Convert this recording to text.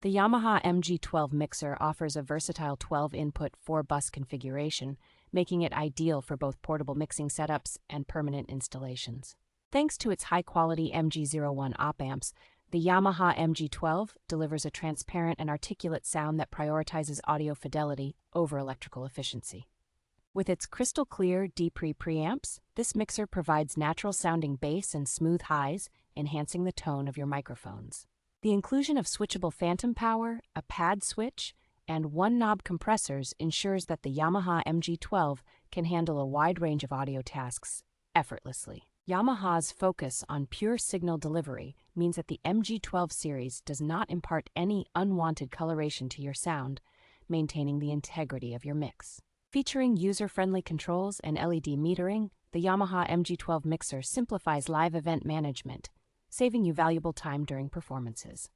The Yamaha MG12 Mixer offers a versatile 12-input 4-bus configuration, making it ideal for both portable mixing setups and permanent installations. Thanks to its high-quality MG01 op-amps, the Yamaha MG12 delivers a transparent and articulate sound that prioritizes audio fidelity over electrical efficiency. With its crystal-clear D-Pre preamps, this mixer provides natural-sounding bass and smooth highs, enhancing the tone of your microphones. The inclusion of switchable phantom power, a pad switch, and one-knob compressors ensures that the Yamaha MG12 can handle a wide range of audio tasks effortlessly. Yamaha's focus on pure signal delivery means that the MG12 series does not impart any unwanted coloration to your sound, maintaining the integrity of your mix. Featuring user-friendly controls and LED metering, the Yamaha MG12 Mixer simplifies live event management, saving you valuable time during performances.